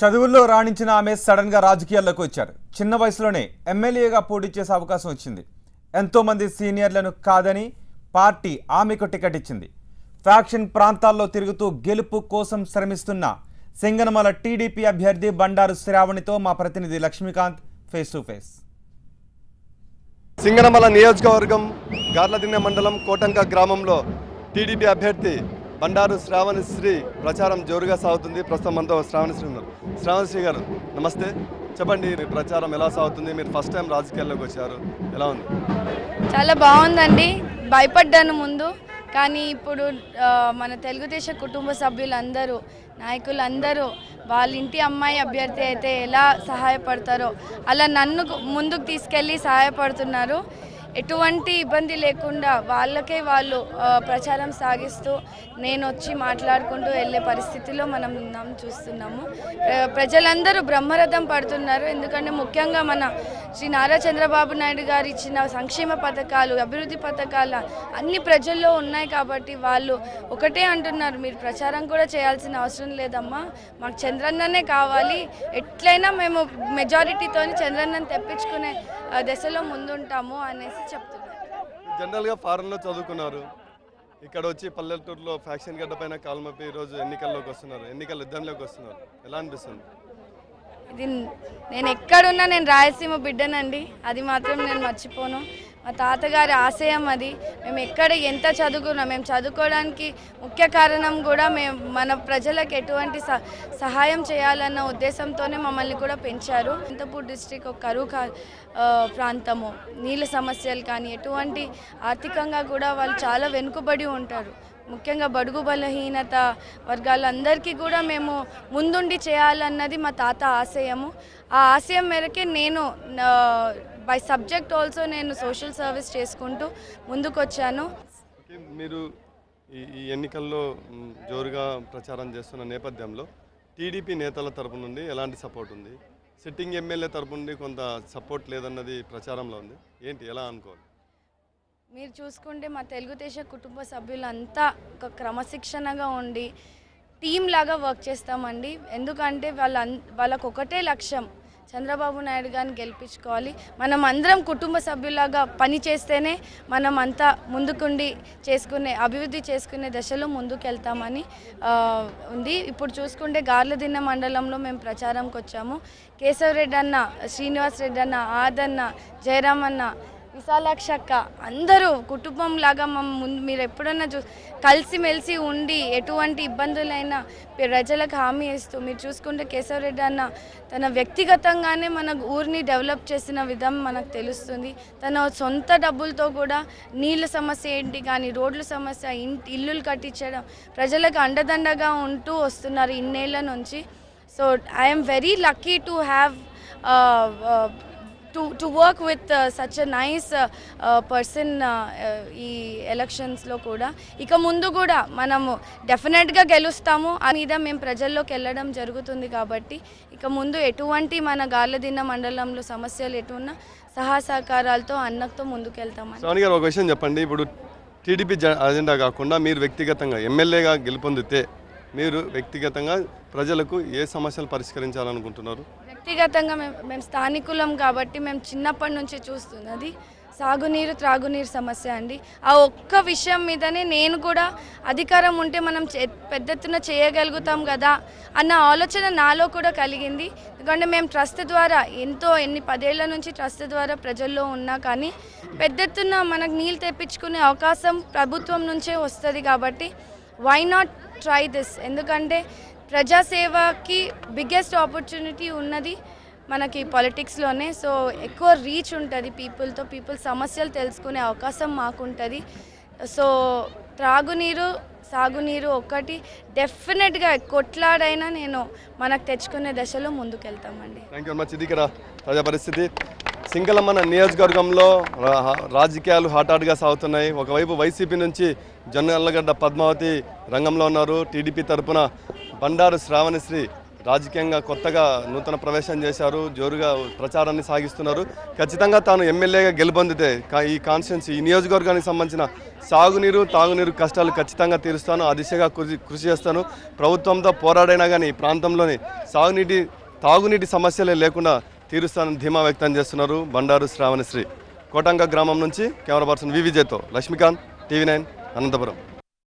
చదువుల్లో రాణించిన ఆమె సడన్ గా రాజకీయాల్లోకి వచ్చారు. చిన్న వయసులోనే ఎమ్మెల్యేగా పోటీ చేసే అవకాశం వచ్చింది. ఎంతో మంది సీనియర్లను కాదని పార్టీ ఆమెకు టికెట్ ఇచ్చింది. ఫ్యాక్షన్ ప్రాంతాల్లో తిరుగుతూ గెలుపు కోసం శ్రమిస్తున్న సింగనమల టీడీపీ అభ్యర్థి బండారు శ్రావణితో మా ప్రతినిధి Lakshmikanth face to face. Singanamala నియోజకవర్గం గార్లదిన్నె మండలం కోటంక గ్రామంలో టీడీపీ అభ్యర్థి బండారు శ్రావణశ్రీ ప్రచారం జోరుగా సాగుతుంది. ప్రస్తుతం మనతో శ్రావణశ్రీ ఉన్నారు. శ్రావణశ్రీ గారు నమస్తే, చెప్పండి మీ ప్రచారం ఎలా సాగుతుంది? మీరు ఫస్ట్ టైం రాజకీయాల్లోకి వచ్చారు, ఎలా ఉంది? చాలా బాగుందండి. భయపడ్డాను ముందు, కానీ ఇప్పుడు మన తెలుగుదేశం కుటుంబ సభ్యులందరూ, నాయకులందరూ వాళ్ళ ఇంటి అమ్మాయి అభ్యర్థి అయితే ఎలా సహాయపడతారో అలా నన్ను ముందుకు తీసుకెళ్ళి సహాయపడుతున్నారు. ఎటువంటి ఇబ్బంది లేకుండా వాళ్ళకే వాళ్ళు ప్రచారం సాగిస్తూ నేను వచ్చి మాట్లాడుకుంటూ వెళ్ళే పరిస్థితిలో మనం చూస్తున్నాము. ప్రజలందరూ బ్రహ్మరథం పడుతున్నారు. ఎందుకంటే ముఖ్యంగా మన శ్రీ నారా చంద్రబాబు నాయుడు గారు ఇచ్చిన సంక్షేమ పథకాలు, అభివృద్ధి పథకాలు అన్ని ప్రజల్లో ఉన్నాయి కాబట్టి వాళ్ళు ఒకటే అంటున్నారు, మీరు ప్రచారం కూడా చేయాల్సిన అవసరం లేదమ్మా, మాకు చంద్రన్ననే కావాలి, ఎట్లయినా మేము మెజారిటీతో చంద్రన్నని తెప్పించుకునే దశలో ముందుంటాము అనేసి చెప్తున్నారు. జనరల్గా ఫారెన్లో చదువుకున్నారు, ఇక్కడ వచ్చి పల్లెటూరులో ఫ్యాక్షన్ గడ్డ పైన కాల్మపి ఈరోజు ఎన్నికల్లోకి వస్తున్నారు, ఎన్నికల యుద్ధంలోకి వస్తున్నారు, ఎలా అనిపిస్తుంది? ఇది నేను ఎక్కడున్నా నేను రాయలసీమ బిడ్డనండి, అది మాత్రం నేను మర్చిపోను. మా తాతగారి ఆశయం అది. మేము ఎక్కడ ఎంత చదువుకున్నాం, మేము చదువుకోవడానికి ముఖ్య కారణం కూడా మన ప్రజలకు ఎటువంటి సహాయం చేయాలన్న ఉద్దేశంతోనే మమ్మల్ని కూడా పెంచారు. అనంతపూర్ డిస్ట్రిక్ట్ ఒక కరువు ప్రాంతము, నీళ్ళ సమస్యలు కానీ ఎటువంటి ఆర్థికంగా కూడా వాళ్ళు చాలా వెనుకబడి ఉంటారు. ముఖ్యంగా బడుగు బలహీనత వర్గాలందరికీ కూడా మేము ముందుండి చేయాలన్నది మా తాత ఆశయము. ఆ ఆశయం మేరకే నేను బై సబ్జెక్ట్ ఆల్సో నేను సోషల్ సర్వీస్ చేసుకుంటూ ముందుకొచ్చాను. మీరు ఈ ఎన్నికల్లో జోరుగా ప్రచారం చేస్తున్న నేపథ్యంలో టీడీపీ నేతల తరపు నుండి ఎలాంటి సపోర్ట్ ఉంది? సిట్టింగ్ ఎమ్మెల్యే తరపు నుండి కొంత సపోర్ట్ లేదన్నది ప్రచారంలో ఉంది, ఏంటి, ఎలా అనుకోవాలి? మీరు చూసుకుంటే మా తెలుగుదేశం కుటుంబ సభ్యులంతా ఒక క్రమశిక్షణగా ఉండి టీం లాగా వర్క్ చేస్తామండి. ఎందుకంటే వాళ్ళకు ఒకటే లక్ష్యం, చంద్రబాబు నాయుడు గారిని గెలిపించుకోవాలి. మనం అందరం కుటుంబ సభ్యులాగా పని చేస్తేనే మనం అంతా ముందుకుండి అభివృద్ధి చేసుకునే దశలో ముందుకు వెళ్తామని ఉంది. ఇప్పుడు చూసుకుంటే గార్లదిన్నె మండలంలో మేము ప్రచారంకి వచ్చాము. కేశవరెడ్డి అన్న, శ్రీనివాస్ రెడ్డి అన్న, ఆదన్న, జయరామన్న, విశాలాక్ష అక్క అందరూ కుటుంబం లాగా మీరు ఎప్పుడన్నా కలిసిమెలిసి ఉండి ఎటువంటి ఇబ్బందులైనా ప్రజలకు హామీ ఇస్తూ, మీరు చూసుకుంటే కేశవరెడ్డి అన్న తన వ్యక్తిగతంగానే మన ఊరిని డెవలప్ చేసిన విధం మనకు తెలుస్తుంది. తన సొంత డబ్బులతో కూడా నీళ్ళ సమస్య ఏంటి కానీ రోడ్ల సమస్య, ఇల్లులు కట్టించడం, ప్రజలకు అండదండగా ఉంటూ వస్తున్నారు ఇన్నేళ్ల నుంచి. So I'm very lucky to have to work with such a nice person ఈ ఎలక్షన్స్లో కూడా. ఇక ముందు కూడా మనము డెఫినెట్గా గెలుస్తాము మీద మేము ప్రజల్లోకి వెళ్ళడం జరుగుతుంది. కాబట్టి ఇక ముందు ఎటువంటి మన గార్లదిన్నె మండలంలో సమస్యలు ఎటున్నా సహకారాలతో అన్నతో ముందుకు వెళ్తామని. శ్రావణి గారు, ఒక విషయం చెప్పండి. ఇప్పుడు టీడీపీ అజెండా కాకుండా మీరు వ్యక్తిగతంగా ఎమ్మెల్యేగా గెలుపొందితే మీరు వ్యక్తిగతంగా ప్రజలకు ఏ సమస్యలు పరిష్కరించాలనుకుంటున్నారు? వ్యక్తిగతంగా మేము స్థానికులం కాబట్టి మేము చిన్నప్పటి నుంచి చూస్తున్నది సాగునీరు, త్రాగునీరు సమస్య అండి. ఆ ఒక్క విషయం మీదనే నేను కూడా అధికారం ఉంటే మనం పెద్ద ఎత్తున చేయగలుగుతాం కదా అన్న ఆలోచన నాలో కూడా కలిగింది. ఎందుకంటే మేము ట్రస్ట్ ద్వారా ఎన్ని 10 ఏళ్ల నుంచి ట్రస్ట్ ద్వారా ప్రజల్లో ఉన్నా కానీ పెద్ద ఎత్తున మనకు నీళ్ళు తెప్పించుకునే అవకాశం ప్రభుత్వం నుంచే వస్తుంది. కాబట్టి వై నాట్ ట్రై దిస్? ఎందుకంటే ప్రజాసేవకి బిగ్గెస్ట్ ఆపర్చునిటీ ఉన్నది మనకి పాలిటిక్స్లోనే. సో ఎక్కువ రీచ్ ఉంటుంది పీపుల్ సమస్యలు తెలుసుకునే అవకాశం మాకుంటుంది. సో త్రాగునీరు, సాగునీరు ఒకటి డెఫినెట్గా కొట్లాడైనా నేను మనకు తెచ్చుకునే దశలో ముందుకెళ్తామండి. Thank you very much. ఇది ఇక్కడ తాజా పరిస్థితి. సింగనమల నియోజకవర్గంలో రాజకీయాలు హాటాట్గా సాగుతున్నాయి. ఒకవైపు వైసీపీ నుంచి జొన్నలగడ్డ పద్మావతి రంగంలో ఉన్నారు. టీడీపీ తరఫున బండారు శ్రావణశ్రీ రాజకీయంగా కొత్తగా నూతన ప్రవేశం చేశారు, జోరుగా ప్రచారాన్ని సాగిస్తున్నారు. ఖచ్చితంగా తాను ఎమ్మెల్యేగా గెలుపొందితే ఈ కాన్స్టిట్యున్సీ ఈ నియోజకవర్గానికి సంబంధించిన సాగునీరు తాగునీరు కష్టాలు ఖచ్చితంగా తీరుస్తాను, ఆ దిశగా కృషి చేస్తాను. ప్రభుత్వంతో పోరాడైనా కానీ ఈ ప్రాంతంలోని తాగునీటి సమస్యలే లేకుండా తీరుస్తానని ధీమా వ్యక్తం చేస్తున్నారు బండారు శ్రావణశ్రీ. కోటంక గ్రామం నుంచి కెమెరా పర్సన్ వివిజేతో లక్ష్మీకాంత్, టీవీ 9 అనంతపురం.